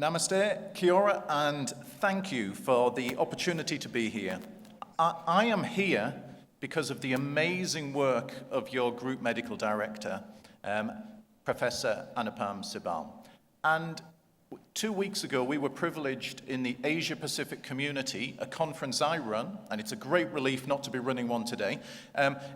Namaste, kia ora, and thank you for the opportunity to be here. I am here because of the amazing work of your group medical director, Professor Anupam Sibal. And 2 weeks ago, we were privileged in the Asia-Pacific community, a conference I run, and it's a great relief not to be running one today.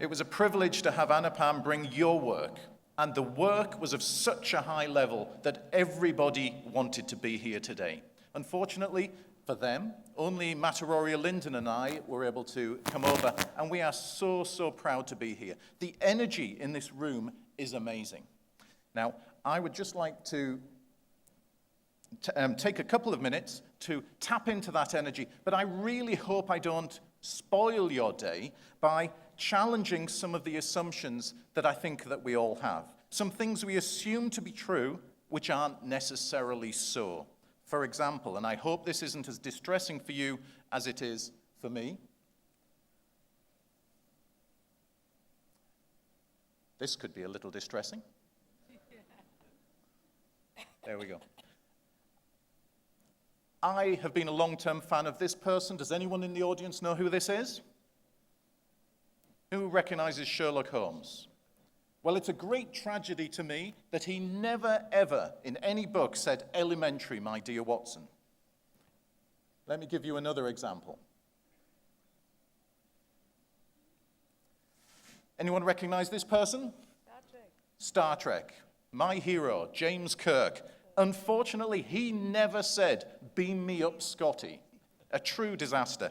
It was a privilege to have Anupam bring your work. And the work was of such a high level that everybody wanted to be here today. Unfortunately, for them, only Mataroria Linden and I were able to come over, and we are so, so proud to be here. The energy in this room is amazing. Now, I would just like to take a couple of minutes to tap into that energy, but I really hope I don't spoil your day by challenging some of the assumptions that I think that we all have. Some things we assume to be true, which aren't necessarily so. For example, and I hope this isn't as distressing for you as it is for me. This could be a little distressing. There we go. I have been a long-term fan of this person. Does anyone in the audience know who this is? Who recognizes Sherlock Holmes? Well, it's a great tragedy to me that he never, ever, in any book, said elementary, my dear Watson. Let me give you another example. Anyone recognize this person? Star Trek. Star Trek. My hero, James Kirk. Unfortunately, he never said, "Beam me up, Scotty." A true disaster.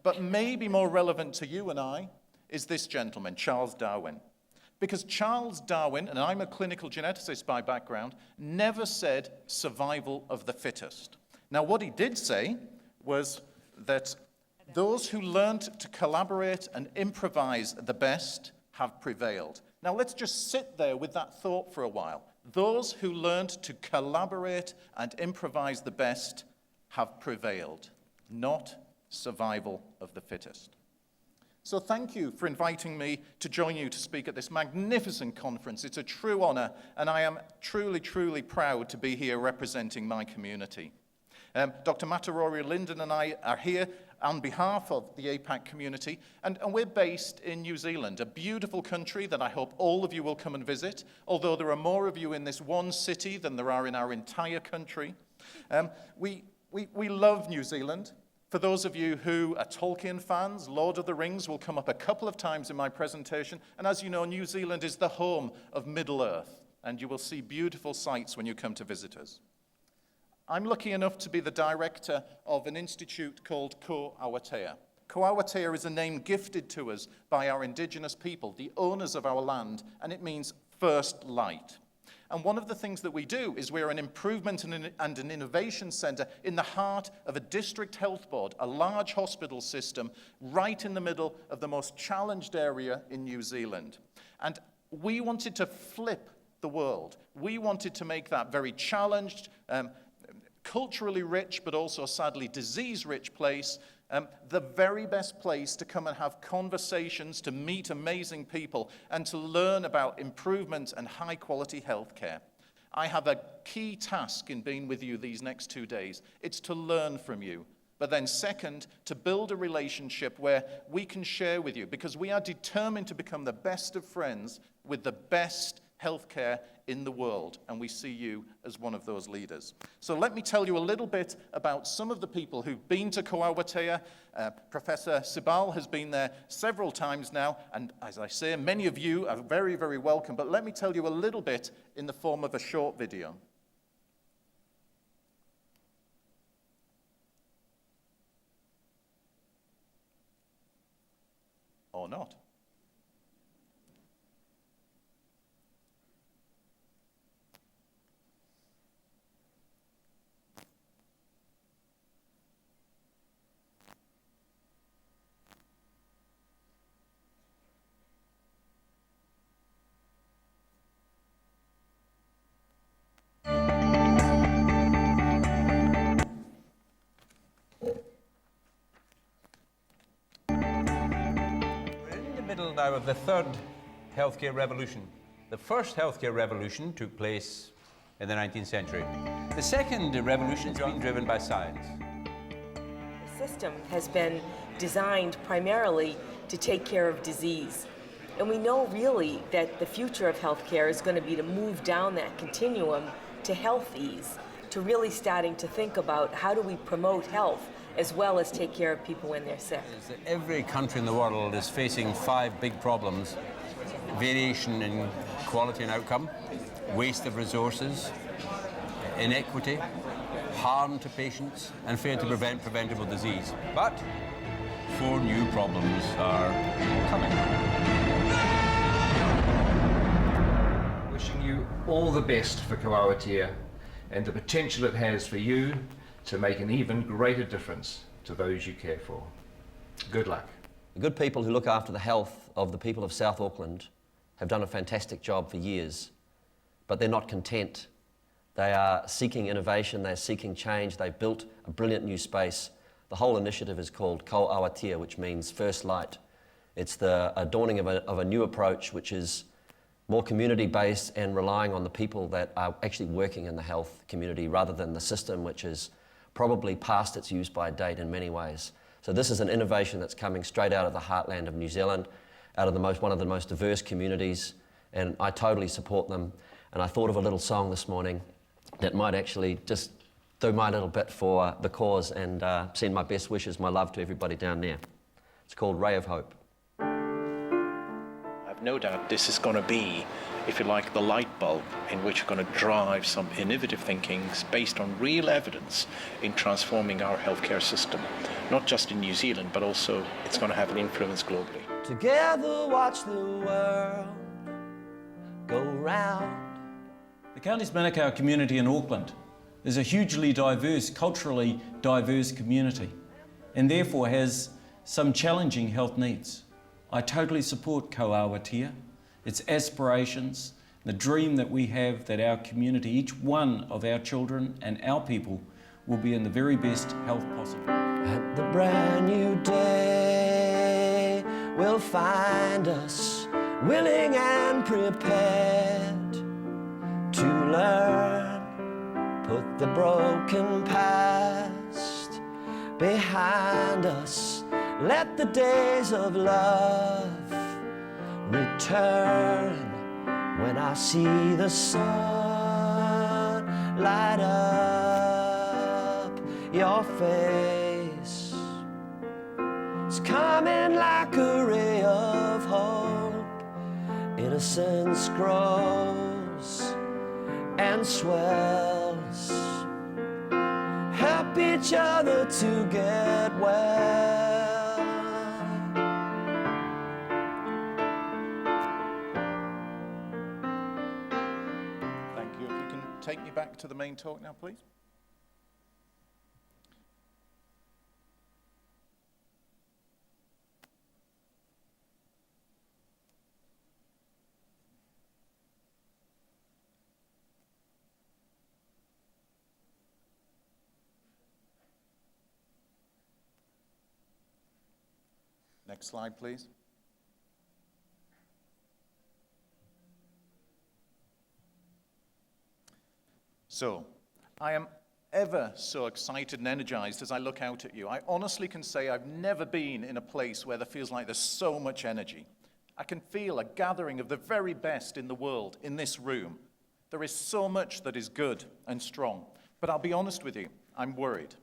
But maybe more relevant to you and I is this gentleman, Charles Darwin. Because Charles Darwin, and I'm a clinical geneticist by background, never said survival of the fittest. Now, what he did say was that those who learned to collaborate and improvise the best have prevailed. Now, let's just sit there with that thought for a while. Those who learned to collaborate and improvise the best have prevailed, not survival of the fittest. So thank you for inviting me to join you to speak at this magnificent conference. It's a true honor, and I am truly, truly proud to be here representing my community. Dr. Mataroria Linden and I are here on behalf of the APAC community, and we're based in New Zealand, a beautiful country that I hope all of you will come and visit, although there are more of you in this one city than there are in our entire country. We love New Zealand. For those of you who are Tolkien fans, Lord of the Rings will come up a couple of times in my presentation, and as you know, New Zealand is the home of Middle-earth, and you will see beautiful sights when you come to visit us. I'm lucky enough to be the director of an institute called Ko Awatea. Ko Awatea is a name gifted to us by our indigenous people, the owners of our land, and it means first light. And one of the things that we do is we're an improvement and an innovation center in the heart of a district health board, a large hospital system, right in the middle of the most challenged area in New Zealand. And we wanted to flip the world. We wanted to make that very challenged, culturally rich, but also sadly disease-rich place, the very best place to come and have conversations, to meet amazing people, and to learn about improvement and high-quality healthcare. I have a key task in being with you these next 2 days. It's to learn from you. But then second, to build a relationship where we can share with you, because we are determined to become the best of friends with the best healthcare in the world, and we see you as one of those leaders. So let me tell you a little bit about some of the people who've been to Ko Awatea. Professor Sibal has been there several times now, and as I say, many of you are very, very welcome, but let me tell you a little bit in the form of a short video. Or not. Now of the third healthcare revolution. The first healthcare revolution took place in the 19th century. The second revolution has been driven by science. The system has been designed primarily to take care of disease. And we know really that the future of healthcare is going to be to move down that continuum to health ease, to really starting to think about how do we promote health as well as take care of people when they're sick. Every country in the world is facing 5 big problems: variation in quality and outcome, waste of resources, inequity, harm to patients, and failure to prevent preventable disease. But 4 new problems are coming. Wishing you all the best for Koawatia and the potential it has for you to make an even greater difference to those you care for. Good luck. The good people who look after the health of the people of South Auckland have done a fantastic job for years, but they're not content. They are seeking innovation, they're seeking change, they've built a brilliant new space. The whole initiative is called Ko Awatia, which means first light. It's the dawning of a new approach which is more community-based and relying on the people that are actually working in the health community rather than the system which is probably past its use by date in many ways. So this is an innovation that's coming straight out of the heartland of New Zealand, out of one of the most diverse communities, and I totally support them. And I thought of a little song this morning that might actually just do my little bit for the cause and send my best wishes, my love to everybody down there. It's called Ray of Hope. I've no doubt this is going to be, if you like, the light bulb in which we're going to drive some innovative thinking based on real evidence in transforming our healthcare system, not just in New Zealand, but also it's going to have an influence globally. Together watch the world go round. The Counties Manukau community in Auckland is a hugely diverse, culturally diverse community, and therefore has some challenging health needs. I totally support Ko Awatia, its aspirations, the dream that we have that our community, each one of our children and our people, will be in the very best health possible. And the brand new day will find us willing and prepared to learn, put the broken past behind us, let the days of love return. When I see the sun light up your face, it's coming like a ray of hope. Innocence grows and swells. Help each other to get well. Thank you. If you can take me back to the main talk now, please. Next slide, please. So, I am ever so excited and energized as I look out at you. I honestly can say I've never been in a place where there feels like there's so much energy. I can feel a gathering of the very best in the world in this room. There is so much that is good and strong. But I'll be honest with you, I'm worried.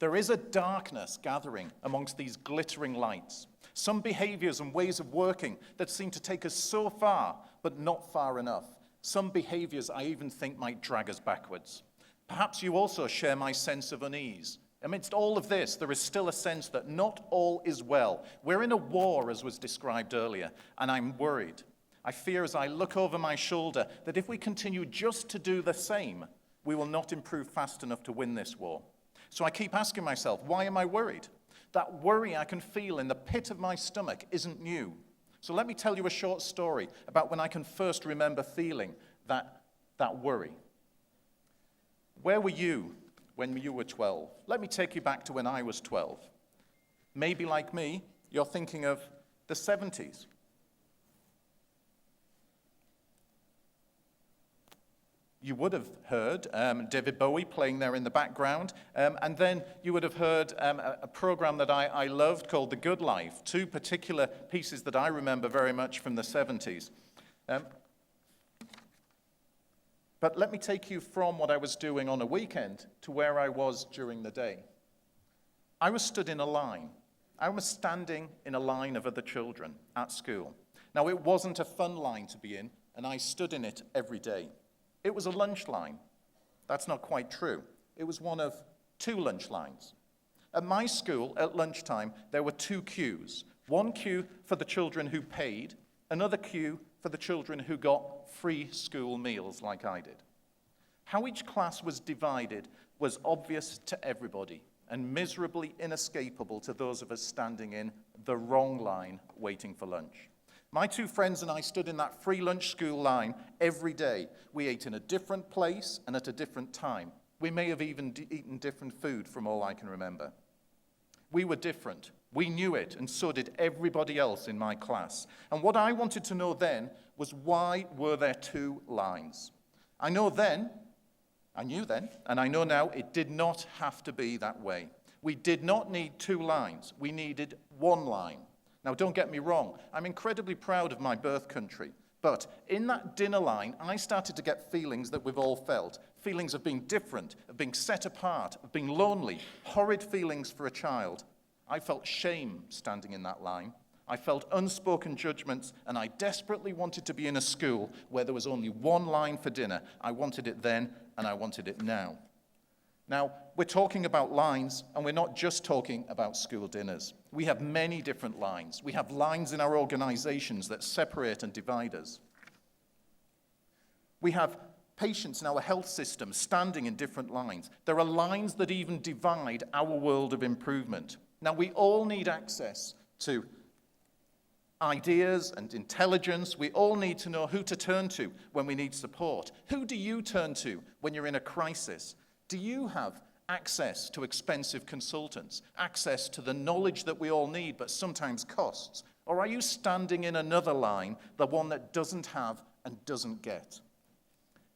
There is a darkness gathering amongst these glittering lights. Some behaviors and ways of working that seem to take us so far, but not far enough. Some behaviors I even think might drag us backwards. Perhaps you also share my sense of unease. Amidst all of this, there is still a sense that not all is well. We're in a war, as was described earlier, and I'm worried. I fear as I look over my shoulder that if we continue just to do the same, we will not improve fast enough to win this war. So I keep asking myself, why am I worried? That worry I can feel in the pit of my stomach isn't new. So let me tell you a short story about when I can first remember feeling that worry. Where were you when you were 12? Let me take you back to when I was 12. Maybe like me, you're thinking of the 70s. You would have heard David Bowie playing there in the background, and then you would have heard a program that I loved called The Good Life, two particular pieces that I remember very much from the 70s. But let me take you from what I was doing on a weekend to where I was during the day. I was stood in a line. I was standing in a line of other children at school. Now, it wasn't a fun line to be in, and I stood in it every day. It was a lunch line. That's not quite true. It was one of two lunch lines. At my school, at lunchtime, there were two queues. One queue for the children who paid, another queue for the children who got free school meals like I did. How each class was divided was obvious to everybody and miserably inescapable to those of us standing in the wrong line waiting for lunch. My two friends and I stood in that free lunch school line every day. We ate in a different place and at a different time. We may have even eaten different food from all I can remember. We were different. We knew it, and so did everybody else in my class. And what I wanted to know then was, why were there two lines? I knew then, and I know now, it did not have to be that way. We did not need two lines. We needed one line. Now, don't get me wrong. I'm incredibly proud of my birth country. But in that dinner line, I started to get feelings that we've all felt. Feelings of being different, of being set apart, of being lonely, horrid feelings for a child. I felt shame standing in that line. I felt unspoken judgments, and I desperately wanted to be in a school where there was only one line for dinner. I wanted it then, and I wanted it now. Now, we're talking about lines, and we're not just talking about school dinners. We have many different lines. We have lines in our organizations that separate and divide us. We have patients in our health system standing in different lines. There are lines that even divide our world of improvement. Now, we all need access to ideas and intelligence. We all need to know who to turn to when we need support. Who do you turn to when you're in a crisis? Do you have access to expensive consultants, access to the knowledge that we all need but sometimes costs? Or are you standing in another line, the one that doesn't have and doesn't get?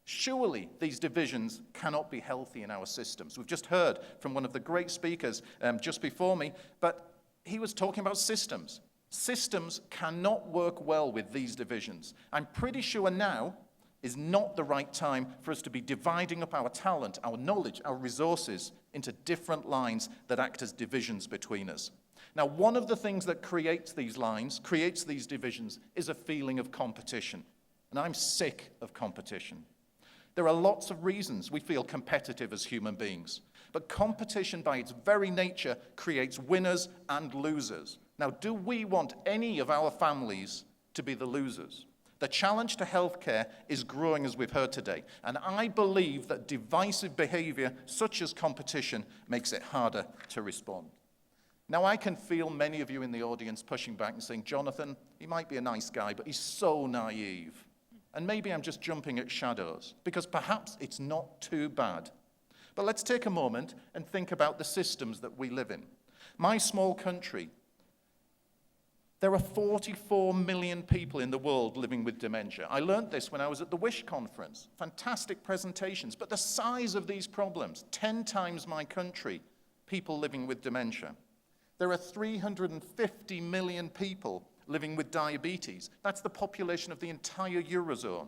Surely these divisions cannot be healthy in our systems. We've just heard from one of the great speakers just before me, but he was talking about systems. Systems cannot work well with these divisions. I'm pretty sure now is not the right time for us to be dividing up our talent, our knowledge, our resources into different lines that act as divisions between us. Now, one of the things that creates these lines, creates these divisions, is a feeling of competition. And I'm sick of competition. There are lots of reasons we feel competitive as human beings. But competition by its very nature creates winners and losers. Now, do we want any of our families to be the losers? The challenge to healthcare is growing, as we've heard today, and I believe that divisive behavior, such as competition, makes it harder to respond. Now, I can feel many of you in the audience pushing back and saying, Jonathan, he might be a nice guy, but he's so naive. And maybe I'm just jumping at shadows, because perhaps it's not too bad. But let's take a moment and think about the systems that we live in. My small country, there are 44 million people in the world living with dementia. I learned this when I was at the WISH conference. Fantastic presentations. But the size of these problems, 10 times my country, people living with dementia. There are 350 million people living with diabetes. That's the population of the entire Eurozone.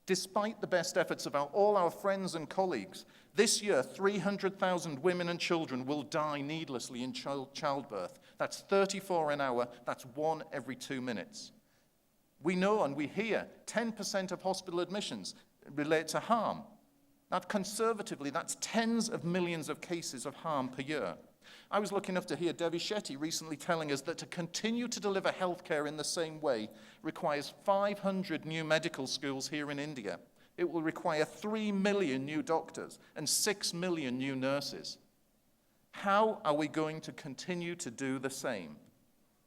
Despite the best efforts of all our friends and colleagues, this year 300,000 women and children will die needlessly in childbirth. That's 34 an hour, that's 1 every 2 minutes. We know and we hear 10% of hospital admissions relate to harm. That conservatively, that's tens of millions of cases of harm per year. I was lucky enough to hear Devi Shetty recently telling us that to continue to deliver healthcare in the same way requires 500 new medical schools here in India. It will require 3 million new doctors and 6 million new nurses. How are we going to continue to do the same?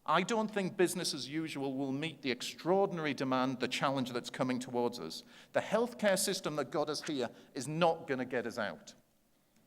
I don't think business as usual will meet the extraordinary demand, the challenge that's coming towards us. The healthcare system that got us here is not going to get us out.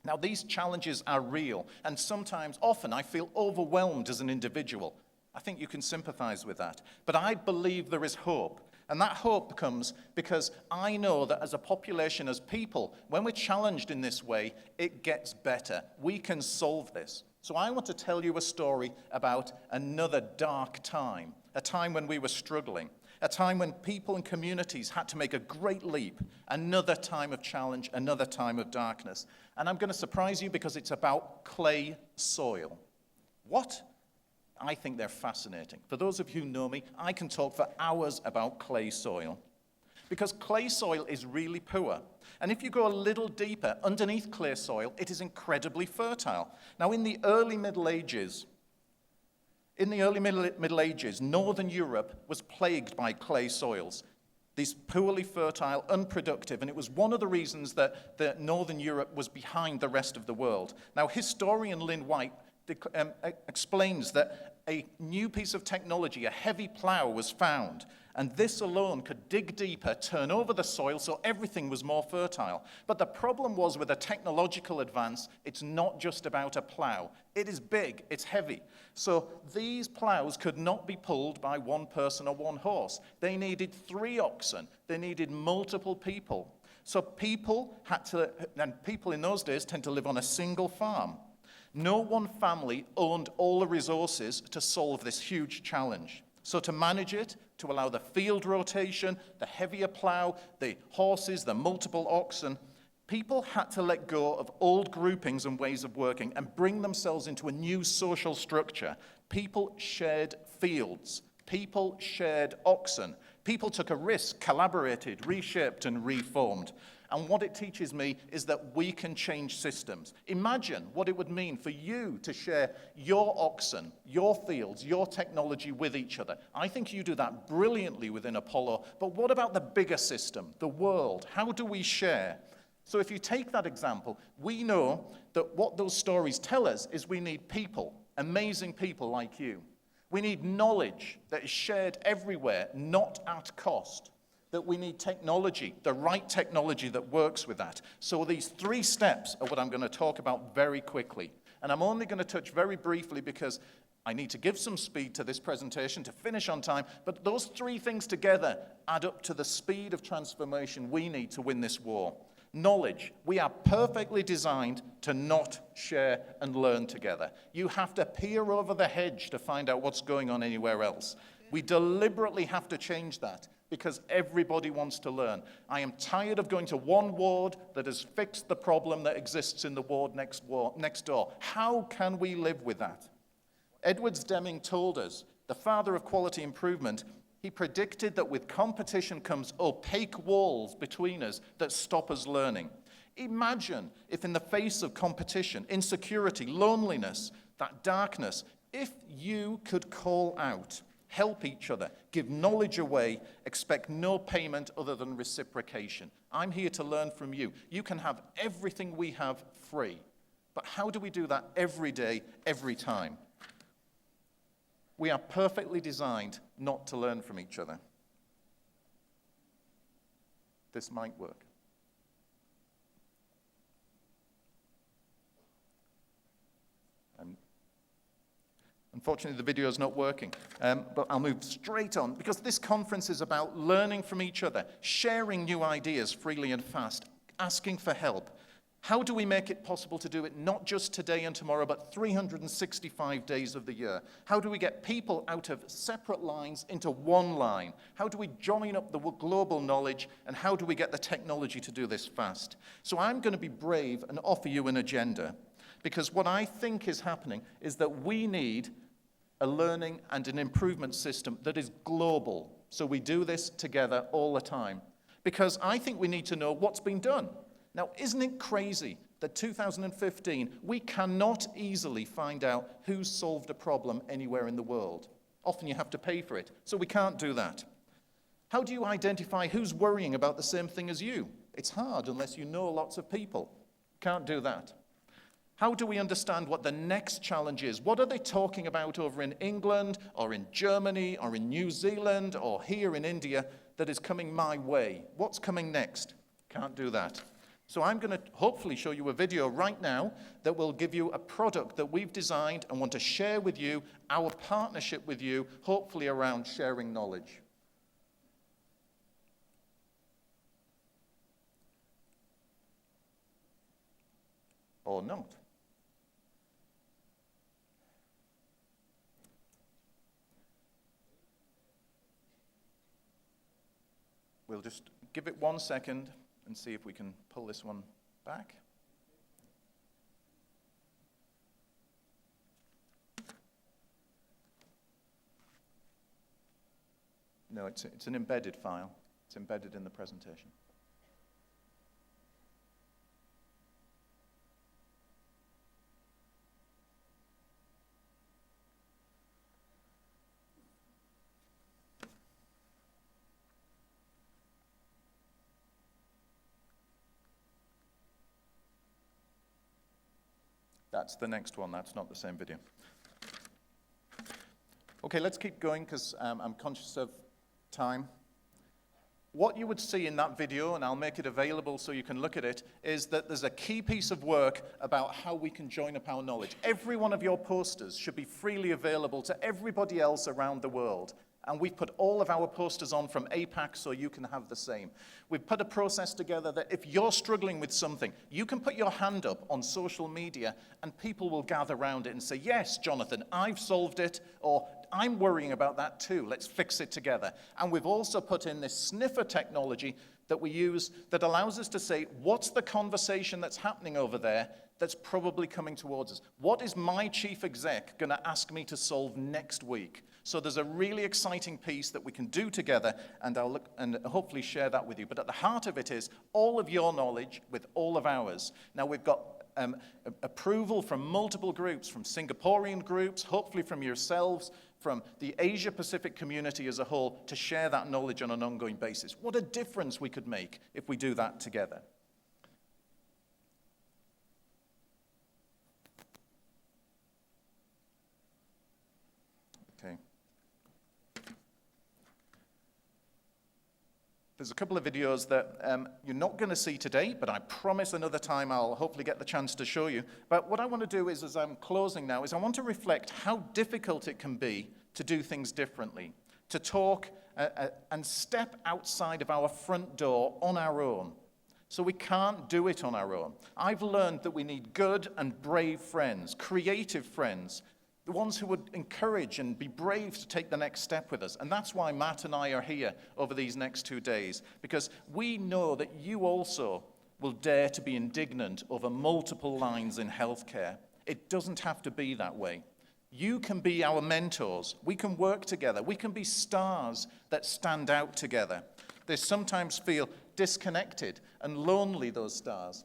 Now, these challenges are real, and sometimes, often, I feel overwhelmed as an individual. I think you can sympathize with that. But I believe there is hope. And that hope comes because I know that as a population, as people, when we're challenged in this way, it gets better. We can solve this. So I want to tell you a story about another dark time, a time when we were struggling, a time when people and communities had to make a great leap, another time of challenge, another time of darkness. And I'm going to surprise you because it's about clay soil. What? I think they're fascinating. For those of you who know me, I can talk for hours about clay soil. Because clay soil is really poor. And if you go a little deeper, underneath clay soil, it is incredibly fertile. Now, in the early Middle Ages, Northern Europe was plagued by clay soils. These poorly fertile, unproductive, and it was one of the reasons that Northern Europe was behind the rest of the world. Now, historian Lynn White explains that a new piece of technology, a heavy plow, was found, and this alone could dig deeper, turn over the soil so everything was more fertile. But the problem was with a technological advance, it's not just about a plow. It is big, it's heavy. So these plows could not be pulled by one person or one horse. They needed 3 oxen. They needed multiple people. So people in those days tend to live on a single farm. No one family owned all the resources to solve this huge challenge. So to manage it, to allow the field rotation, the heavier plow, the horses, the multiple oxen, people had to let go of old groupings and ways of working and bring themselves into a new social structure. People shared fields. People shared oxen. People took a risk, collaborated, reshaped, and reformed. And what it teaches me is that we can change systems. Imagine what it would mean for you to share your oxen, your fields, your technology with each other. I think you do that brilliantly within Apollo, but what about the bigger system, the world? How do we share? So if you take that example, we know that what those stories tell us is we need people, amazing people like you. We need knowledge that is shared everywhere, not at cost. That we need technology, the right technology that works with that. So these 3 steps are what I'm going to talk about very quickly. And I'm only going to touch very briefly because I need to give some speed to this presentation to finish on time. But those 3 things together add up to the speed of transformation we need to win this war. Knowledge. We are perfectly designed to not share and learn together. You have to peer over the hedge to find out what's going on anywhere else. We deliberately have to change that because everybody wants to learn. I am tired of going to one ward that has fixed the problem that exists in the ward next door. How can we live with that? Edwards Deming told us, the father of quality improvement, he predicted that with competition comes opaque walls between us that stop us learning. Imagine if in the face of competition, insecurity, loneliness, that darkness, if you could call out, help each other, give knowledge away, expect no payment other than reciprocation. I'm here to learn from you. You can have everything we have free. But how do we do that every day, every time? We are perfectly designed not to learn from each other. This might work. Unfortunately, the video is not working, but I'll move straight on because this conference is about learning from each other, sharing new ideas freely and fast, asking for help. How do we make it possible to do it not just today and tomorrow, but 365 days of the year? How do we get people out of separate lines into one line? How do we join up the global knowledge, and how do we get the technology to do this fast? So I'm going to be brave and offer you an agenda, because what I think is happening is that we need a learning and an improvement system that is global. So we do this together all the time. Because I think we need to know what's been done. Now, isn't it crazy that 2015, we cannot easily find out who's solved a problem anywhere in the world? Often you have to pay for it, so we can't do that. How do you identify who's worrying about the same thing as you? It's hard unless you know lots of people. Can't do that. How do we understand what the next challenge is? What are they talking about over in England, or in Germany, or in New Zealand, or here in India that is coming my way? What's coming next? Can't do that. So I'm going to hopefully show you a video right now that will give you a product that we've designed and want to share with you, our partnership with you, hopefully around sharing knowledge. or not. We'll just give it 1 second and see if we can pull this one back. No, it's an embedded file. It's embedded in the presentation. That's the next one. That's not the same video. Okay, let's keep going because I'm conscious of time. What you would see in that video, and I'll make it available so you can look at it, is that there's a key piece of work about how we can join up our knowledge. Every one of your posters should be freely available to everybody else around the world. And we've put all of our posters on from APAC so you can have the same. We've put a process together that if you're struggling with something, you can put your hand up on social media and people will gather around it and say, yes, Jonathan, I've solved it, or I'm worrying about that too. Let's fix it together. And we've also put in this sniffer technology that we use that allows us to say, what's the conversation that's happening over there that's probably coming towards us? What is my chief exec going to ask me to solve next week? So there's a really exciting piece that we can do together, and I'll look and hopefully share that with you. But at the heart of it is all of your knowledge with all of ours. Now we've got approval from multiple groups, from Singaporean groups, hopefully from yourselves, from the Asia-Pacific community as a whole, to share that knowledge on an ongoing basis. What a difference we could make if we do that together. Okay. There's a couple of videos that you're not going to see today, but I promise another time I'll hopefully get the chance to show you. But what I want to do is, as I'm closing now, is I want to reflect how difficult it can be to do things differently, to talk and step outside of our front door on our own. So we can't do it on our own. I've learned that we need good and brave friends, creative friends, the ones who would encourage and be brave to take the next step with us. And that's why Matt and I are here over these next 2 days, because we know that you also will dare to be indignant over multiple lines in healthcare. It doesn't have to be that way. You can be our mentors. We can work together. We can be stars that stand out together. They sometimes feel disconnected and lonely, those stars.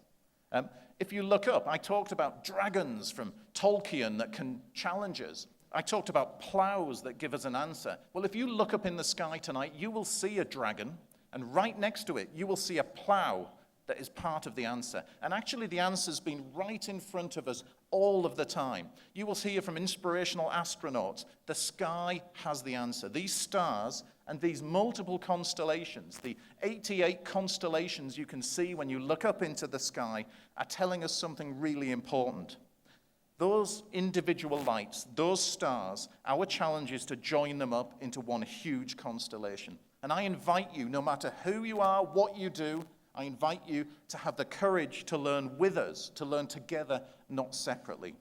If you look up, I talked about dragons from Tolkien that can challenge us. I talked about plows that give us an answer. Well, if you look up in the sky tonight, you will see a dragon, and right next to it, you will see a plow that is part of the answer. And actually, the answer's been right in front of us all of the time. You will hear from inspirational astronauts, the sky has the answer. These stars and these multiple constellations, the 88 constellations you can see when you look up into the sky, are telling us something really important. Those individual lights, those stars, our challenge is to join them up into one huge constellation. And I invite you, no matter who you are, what you do, I invite you to have the courage to learn with us, to learn together, not separately.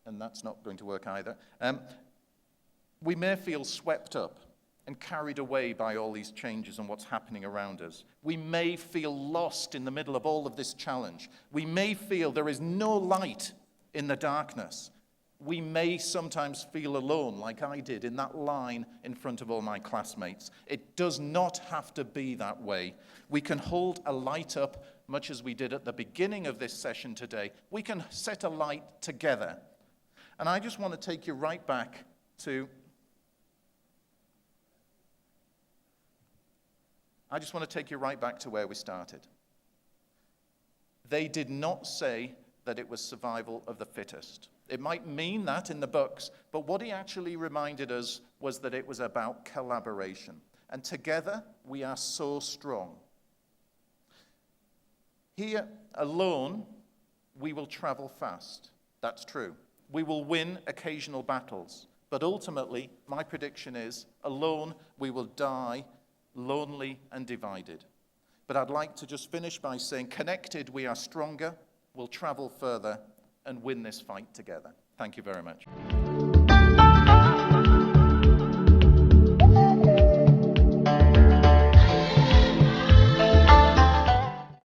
And that's not going to work either. We may feel swept up and carried away by all these changes and what's happening around us. We may feel lost in the middle of all of this challenge. We may feel there is no light in the darkness. We may sometimes feel alone, like I did in that line in front of all my classmates. It does not have to be that way. We can hold a light up, much as we did at the beginning of this session today. We can set a light together. And I just want to take you right back to where we started. They did not say that it was survival of the fittest. It might mean that in the books, but what he actually reminded us was that it was about collaboration. And together, we are so strong. Here, alone, we will travel fast. That's true. We will win occasional battles. But ultimately, my prediction is, alone, we will die lonely and divided. But I'd like to just finish by saying, connected, we are stronger, we'll travel further, and win this fight together. Thank you very much.